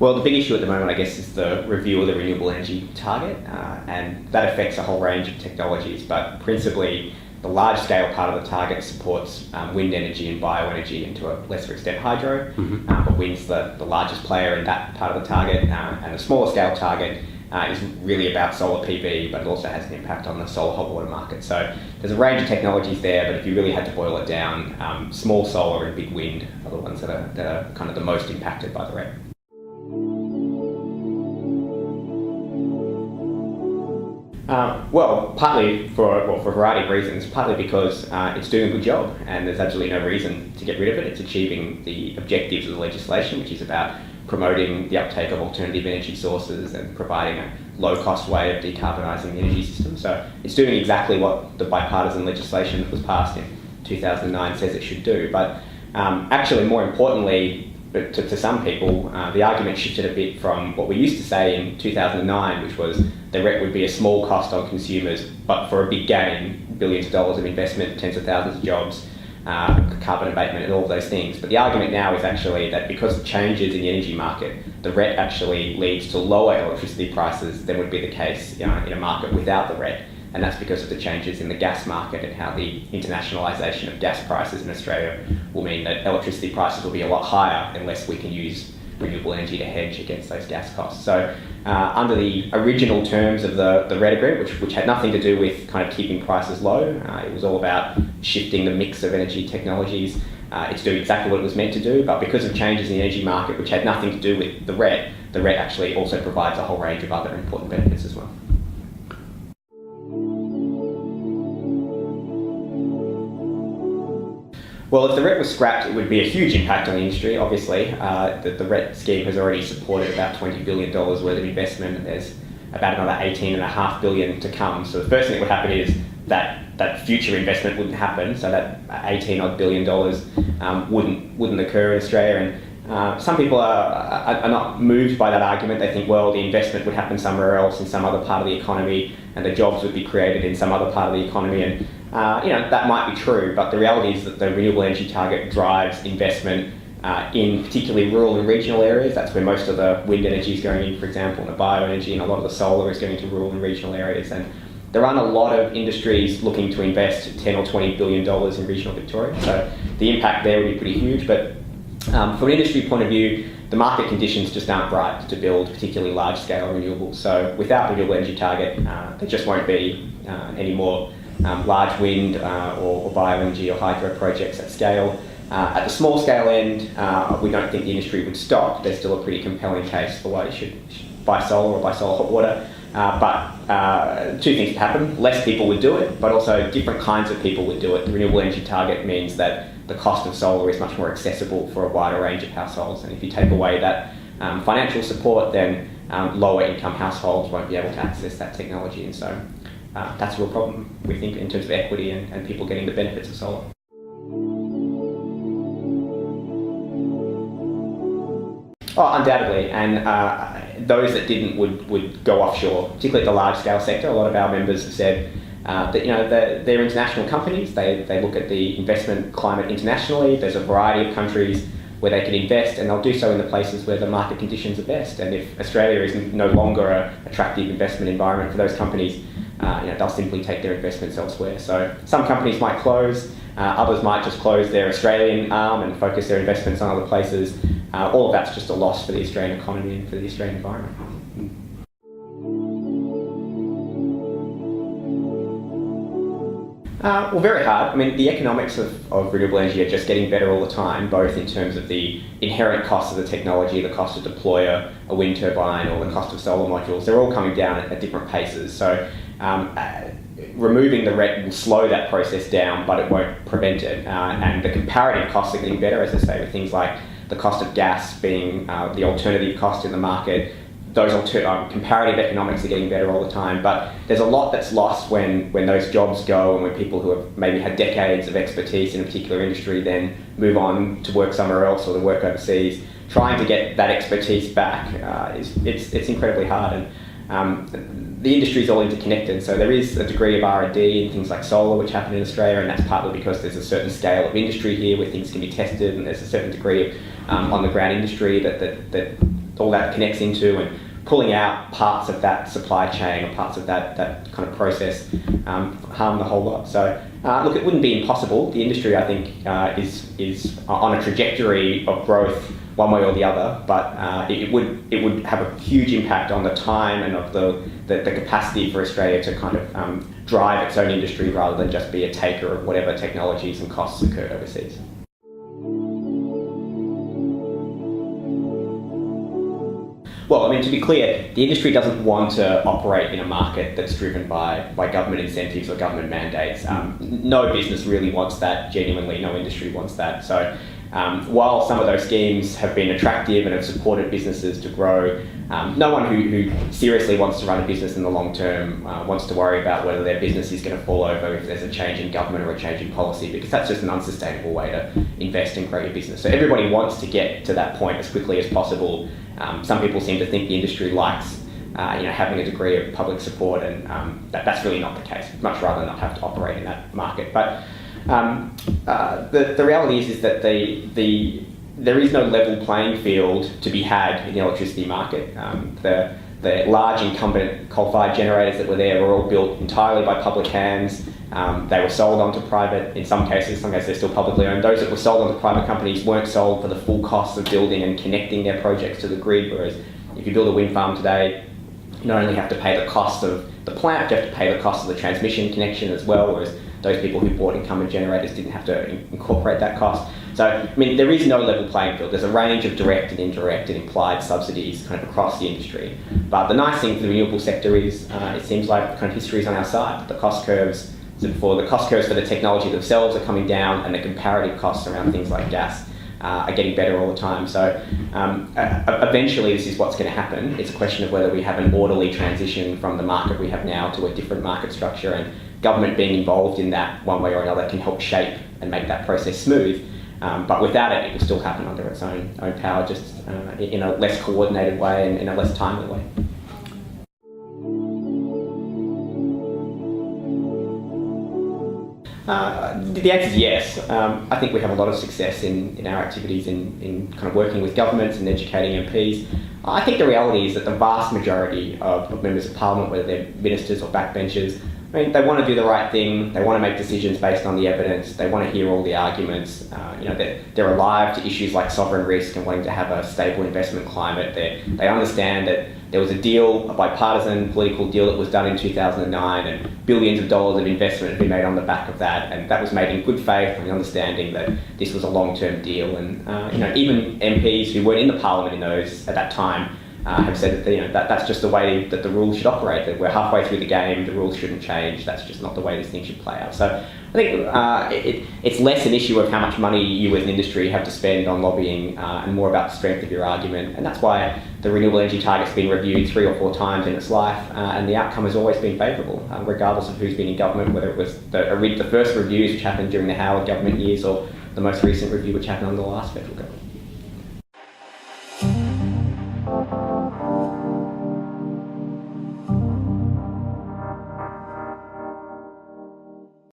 Well, the big issue at the moment, I guess, is the review of the Renewable Energy Target, and that affects a whole range of technologies, but principally the large-scale part of the target supports wind energy and bioenergy, and to a lesser extent hydro, but wind's the largest player in that part of the target, and the smaller scale target is really about solar PV, but it also has an impact on the solar hot water market. So there's a range of technologies there, but if you really had to boil it down, small solar and big wind are the ones that are kind of the most impacted by the RET. Well, partly for a variety of reasons, partly because it's doing a good job and there's absolutely no reason to get rid of it. It's achieving the objectives of the legislation, which is about promoting the uptake of alternative energy sources and providing a low-cost way of decarbonising the energy system. So it's doing exactly what the bipartisan legislation that was passed in 2009 says it should do. But actually, more importantly, to some people, the argument shifted a bit from what we used to say in 2009, which was the RET would be a small cost on consumers, but for a big gain, billions of dollars of investment, tens of thousands of jobs, carbon abatement and all of those things. But the argument now is actually that because of changes in the energy market, the RET actually leads to lower electricity prices than would be the case in a market without the RET. And that's because of the changes in the gas market and how the internationalisation of gas prices in Australia will mean that electricity prices will be a lot higher unless we can use renewable energy to hedge against those gas costs. So under the original terms of the RET agreement, which had nothing to do with kind of keeping prices low, it was all about shifting the mix of energy technologies. It's doing exactly what it was meant to do, but because of changes in the energy market, which had nothing to do with the RET actually also provides a whole range of other important benefits as well. Well, if the RET was scrapped, it would be a huge impact on the industry, obviously. The RET scheme has already supported about $20 billion worth of investment, and there's about another $18.5 billion to come. So the first thing that would happen is that future investment wouldn't happen, so that $18 billion wouldn't occur in Australia. And some people are not moved by that argument. They think, well, the investment would happen somewhere else in some other part of the economy, and the jobs would be created in some other part of the economy. And that might be true, but the reality is that the Renewable Energy Target drives investment in particularly rural and regional areas. That's where most of the wind energy is going in, for example, and the bioenergy, and a lot of the solar is going to rural and regional areas. And there aren't a lot of industries looking to invest $10 or $20 billion in regional Victoria, so the impact there would be pretty huge. But from an industry point of view, the market conditions just aren't right to build particularly large-scale renewables. So without the Renewable Energy Target, there just won't be any more large wind or bioenergy or hydro projects at scale. At the small scale end, we don't think the industry would stop. There's still a pretty compelling case for why you should buy solar or buy solar hot water. But two things would happen. Less people would do it, but also different kinds of people would do it. The Renewable Energy Target means that the cost of solar is much more accessible for a wider range of households. And if you take away that financial support, then lower income households won't be able to access that technology. And so that's a real problem, we think, in terms of equity and people getting the benefits of solar. Oh, undoubtedly, and those that didn't would go offshore, particularly at the large scale sector. A lot of our members have said that they're international companies. They look at the investment climate internationally. There's a variety of countries where they can invest, and they'll do so in the places where the market conditions are best. And if Australia is no longer an attractive investment environment for those companies, they'll simply take their investments elsewhere. So some companies might close, others might just close their Australian arm and focus their investments on other places. All of that's just a loss for the Australian economy and for the Australian environment. Well, very hard. I mean, the economics of renewable energy are just getting better all the time, both in terms of the inherent cost of the technology, the cost to deploy a wind turbine, or the cost of solar modules. They're all coming down at different paces. So removing the RET will slow that process down, but it won't prevent it. And the comparative costs are getting better, as I say, with things like the cost of gas being the alternative cost in the market. Those comparative economics are getting better all the time, but there's a lot that's lost when those jobs go, and when people who have maybe had decades of expertise in a particular industry then move on to work somewhere else or to work overseas. Trying to get that expertise back it's incredibly hard, and the industry is all interconnected. So there is a degree of R&D in things like solar, which happen in Australia, and that's partly because there's a certain scale of industry here where things can be tested, and there's a certain degree of on-the-ground industry that all that connects into, and pulling out parts of that supply chain or parts of that kind of process harm the whole lot. So look, it wouldn't be impossible. The industry, I think, is on a trajectory of growth one way or the other, but it would have a huge impact on the time and of the capacity for Australia to kind of drive its own industry rather than just be a taker of whatever technologies and costs occurred overseas. Well, I mean, to be clear, the industry doesn't want to operate in a market that's driven by government incentives or government mandates. No business really wants that, genuinely, no industry wants that. So while some of those schemes have been attractive and have supported businesses to grow, no one who seriously wants to run a business in the long term wants to worry about whether their business is going to fall over if there's a change in government or a change in policy, because that's just an unsustainable way to invest and grow your business. So everybody wants to get to that point as quickly as possible. Some people seem to think the industry likes having a degree of public support, and that's really not the case. We'd much rather not have to operate in that market. But the reality is that there is no level playing field to be had in the electricity market. The large incumbent coal-fired generators that were there were all built entirely by public hands. They were sold onto private, in some cases they're still publicly owned. Those that were sold onto private companies weren't sold for the full cost of building and connecting their projects to the grid, whereas if you build a wind farm today, you not only have to pay the cost of the plant, you have to pay the cost of the transmission connection as well, whereas those people who bought incumbent generators didn't have to incorporate that cost. So, I mean, there is no level playing field. There's a range of direct and indirect and implied subsidies kind of across the industry. But the nice thing for the renewable sector is it seems like kind of history is on our side. The cost curves, for the technology themselves are coming down, and the comparative costs around things like gas are getting better all the time. So eventually this is what's going to happen. It's a question of whether we have an orderly transition from the market we have now to a different market structure, and government being involved in that one way or another can help shape and make that process smooth. But without it, it will still happen under its own power, just in a less coordinated way and in a less timely way. The answer is yes. I think we have a lot of success in our activities in kind of working with governments and educating MPs. I think the reality is that the vast majority of members of Parliament, whether they're ministers or backbenchers, I mean, they want to do the right thing. They want to make decisions based on the evidence. They want to hear all the arguments. They're alive to issues like sovereign risk and wanting to have a stable investment climate. They understand that there was a deal, a bipartisan political deal that was done in 2009, and billions of dollars of investment had been made on the back of that, and that was made in good faith and the understanding that this was a long-term deal. And even MPs who weren't in the Parliament at that time have said that that's just the way that the rules should operate, that we're halfway through the game, the rules shouldn't change, that's just not the way this thing should play out. So I think it's less an issue of how much money you as an industry have to spend on lobbying and more about the strength of your argument, and that's why the Renewable Energy Target's been reviewed 3 or 4 times in its life, and the outcome has always been favourable, regardless of who's been in government, whether it was the first reviews which happened during the Howard government years or the most recent review which happened under the last federal government.